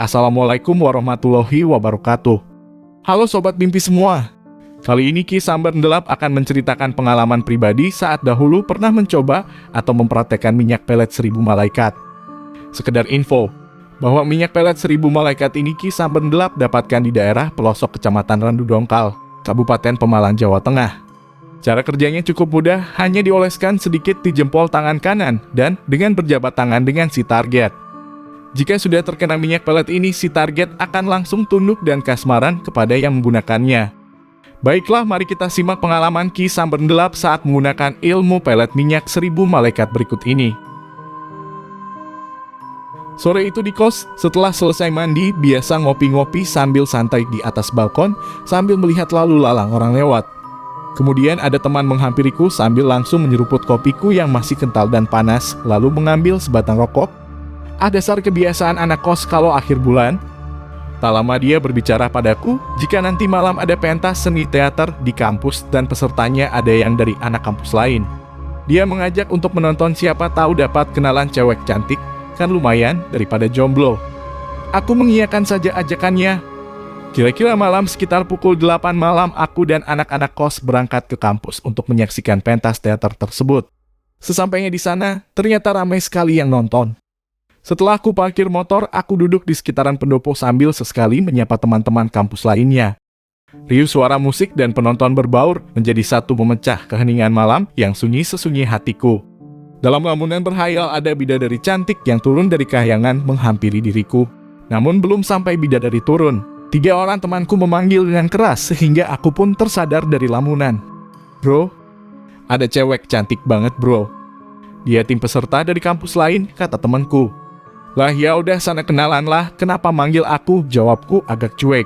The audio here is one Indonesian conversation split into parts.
Assalamualaikum warahmatullahi wabarakatuh. Halo Sobat Mimpi semua. Kali ini Ki Sambar Ndelap akan menceritakan pengalaman pribadi saat dahulu pernah mencoba atau mempraktekkan minyak pelet 1000 malaikat. Sekedar info, bahwa minyak pelet 1000 malaikat ini Ki Sambar Ndelap dapatkan di daerah pelosok Kecamatan Randu Dongkal, Kabupaten Pemalang, Jawa Tengah. Cara kerjanya cukup mudah, hanya dioleskan sedikit di jempol tangan kanan dan dengan berjabat tangan dengan si target. Jika sudah terkena minyak pelet ini, si target akan langsung tunduk dan kasmaran kepada yang menggunakannya. Baiklah, mari kita simak pengalaman Ki Sambar Ndelap saat menggunakan ilmu pelet minyak 1000 malaikat berikut ini. Sore itu di kos, setelah selesai mandi, biasa ngopi-ngopi sambil santai di atas balkon sambil melihat lalu lalang orang lewat. Kemudian ada teman menghampiriku sambil langsung menyeruput kopiku yang masih kental dan panas, lalu mengambil sebatang rokok. Dasar kebiasaan anak kos kalau akhir bulan. Tak lama dia berbicara padaku, jika nanti malam ada pentas seni teater di kampus dan pesertanya ada yang dari anak kampus lain. Dia mengajak untuk menonton, siapa tahu dapat kenalan cewek cantik, kan lumayan daripada jomblo. Aku mengiyakan saja ajakannya. Kira-kira malam sekitar pukul 8 malam aku dan anak-anak kos berangkat ke kampus untuk menyaksikan pentas teater tersebut. Sesampainya di sana, ternyata ramai sekali yang nonton. Setelah aku parkir motor, aku duduk di sekitaran pendopo sambil sesekali menyapa teman-teman kampus lainnya. Riuh suara musik dan penonton berbaur menjadi satu memecah keheningan malam yang sunyi sesunyi hatiku. Dalam lamunan berhayal ada bidadari cantik yang turun dari kahyangan menghampiri diriku. Namun belum sampai bidadari turun, 3 orang temanku memanggil dengan keras sehingga aku pun tersadar dari lamunan. "Bro, ada cewek cantik banget bro. Dia tim peserta dari kampus lain," kata temanku. "Lah ya udah sana kenalan lah, kenapa manggil aku?" jawabku agak cuek.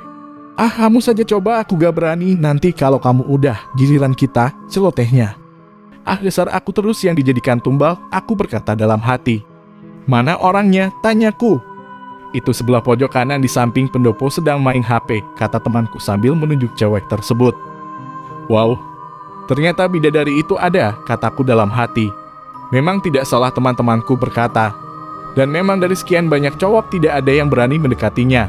Kamu saja coba, aku gak berani, nanti kalau kamu udah giliran kita celotehnya." Dasar aku terus yang dijadikan tumbal, aku berkata dalam hati. "Mana orangnya?" tanyaku. "Itu sebelah pojok kanan di samping pendopo sedang main HP," kata temanku sambil menunjuk cewek tersebut. "Wow, ternyata bidadari itu ada," kataku dalam hati. Memang tidak salah teman-temanku berkata. Dan memang dari sekian banyak cowok tidak ada yang berani mendekatinya.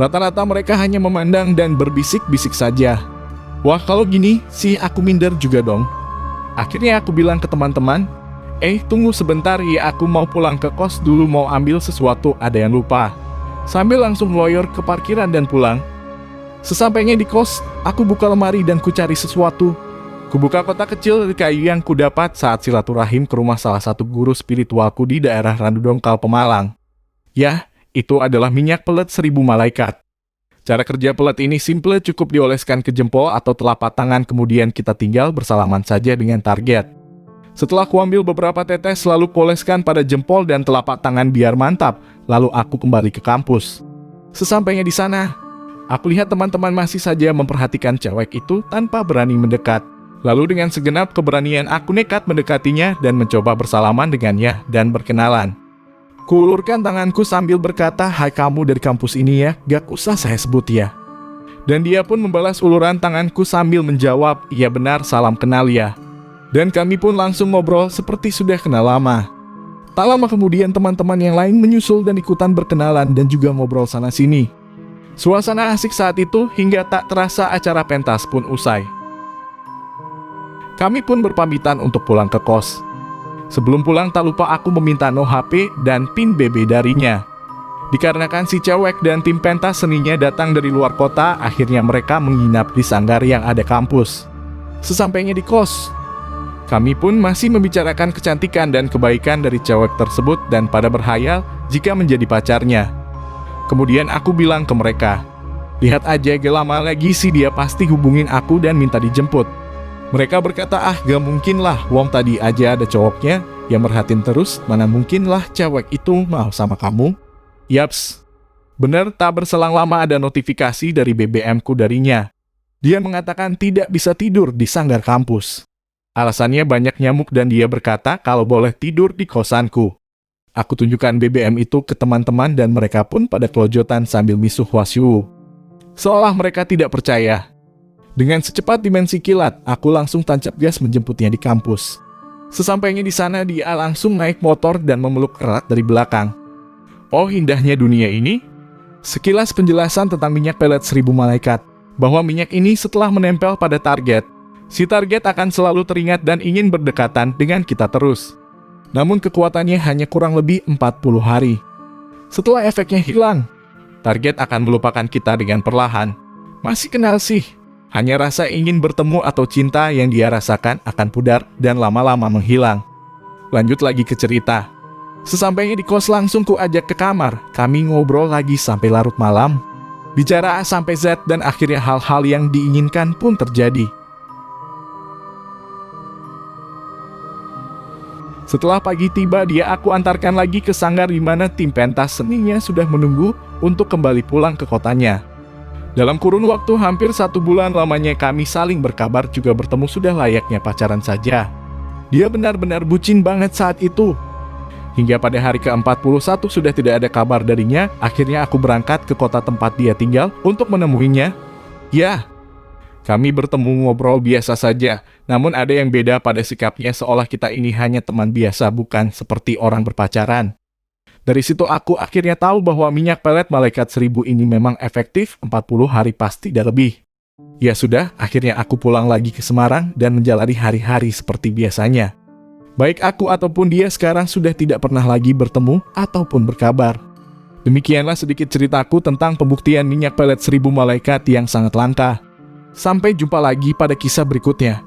Rata-rata mereka hanya memandang dan berbisik-bisik saja. Wah, kalau gini sih aku minder juga dong. Akhirnya aku bilang ke teman-teman, tunggu sebentar ya, aku mau pulang ke kos dulu, mau ambil sesuatu, ada yang lupa." Sambil langsung meloyor ke parkiran dan pulang. Sesampainya di kos, aku buka lemari dan ku cari sesuatu. Kubuka kotak kecil dari kayu yang kudapat saat silaturahim ke rumah salah satu guru spiritualku di daerah Randu Dongkal, Pemalang. Ya, itu adalah minyak pelet 1000 malaikat. Cara kerja pelet ini simple, cukup dioleskan ke jempol atau telapak tangan, kemudian kita tinggal bersalaman saja dengan target. Setelah kuambil beberapa tetes, lalu kuoleskan pada jempol dan telapak tangan biar mantap, lalu aku kembali ke kampus. Sesampainya di sana, aku lihat teman-teman masih saja memperhatikan cewek itu tanpa berani mendekat. Lalu dengan segenap keberanian aku nekat mendekatinya dan mencoba bersalaman dengannya dan berkenalan. Kuulurkan tanganku sambil berkata, "Hai kamu dari kampus ini ya, gak usah saya sebut ya." Dan dia pun membalas uluran tanganku sambil menjawab, "Iya benar, salam kenal ya." Dan kami pun langsung ngobrol seperti sudah kenal lama. Tak lama kemudian teman-teman yang lain menyusul dan ikutan berkenalan dan juga ngobrol sana-sini. Suasana asik saat itu hingga tak terasa acara pentas pun usai. Kami pun berpamitan untuk pulang ke kos. Sebelum pulang tak lupa aku meminta no HP dan PIN BB darinya. Dikarenakan si cewek dan tim pentas seninya datang dari luar kota, akhirnya mereka menginap di sanggar yang ada kampus. Sesampainya di kos, kami pun masih membicarakan kecantikan dan kebaikan dari cewek tersebut dan pada berhayal jika menjadi pacarnya. Kemudian aku bilang ke mereka, "Lihat aja, gak lama lagi sih dia pasti hubungin aku dan minta dijemput." Mereka berkata, "Gak mungkin lah, wong tadi aja ada cowoknya yang merhatiin terus, mana mungkin lah cewek itu mau sama kamu." Yaps, bener, tak berselang lama ada notifikasi dari BBM-ku darinya. Dia mengatakan tidak bisa tidur di sanggar kampus. Alasannya banyak nyamuk dan dia berkata kalau boleh tidur di kosanku. Aku tunjukkan BBM itu ke teman-teman dan mereka pun pada kelojotan sambil misuh wasyu. Seolah mereka tidak percaya. Dengan secepat dimensi kilat, aku langsung tancap gas menjemputnya di kampus. Sesampainya di sana, dia langsung naik motor dan memeluk erat dari belakang. Oh, indahnya dunia ini. Sekilas penjelasan tentang minyak pelet 1000 malaikat, bahwa minyak ini setelah menempel pada target, si target akan selalu teringat dan ingin berdekatan dengan kita terus. Namun kekuatannya hanya kurang lebih 40 hari. Setelah efeknya hilang, target akan melupakan kita dengan perlahan. Masih kenal sih, hanya rasa ingin bertemu atau cinta yang dia rasakan akan pudar dan lama-lama menghilang. Lanjut lagi ke cerita. Sesampainya di kos langsung ku ajak ke kamar, kami ngobrol lagi sampai larut malam. Bicara A sampai Z dan akhirnya hal-hal yang diinginkan pun terjadi. Setelah pagi tiba, dia aku antarkan lagi ke sanggar di mana tim pentas seninya sudah menunggu untuk kembali pulang ke kotanya. Dalam kurun waktu hampir 1 bulan lamanya kami saling berkabar juga bertemu sudah layaknya pacaran saja. Dia benar-benar bucin banget saat itu. Hingga pada hari ke-41 sudah tidak ada kabar darinya, akhirnya aku berangkat ke kota tempat dia tinggal untuk menemuinya. Ya, kami bertemu ngobrol biasa saja, namun ada yang beda pada sikapnya seolah kita ini hanya teman biasa bukan seperti orang berpacaran. Dari situ aku akhirnya tahu bahwa minyak pelet malaikat 1000 ini memang efektif 40 hari pasti dan lebih. Ya sudah, akhirnya aku pulang lagi ke Semarang dan menjalani hari-hari seperti biasanya. Baik aku ataupun dia sekarang sudah tidak pernah lagi bertemu ataupun berkabar. Demikianlah sedikit ceritaku tentang pembuktian minyak pelet 1000 malaikat yang sangat langka. Sampai jumpa lagi pada kisah berikutnya.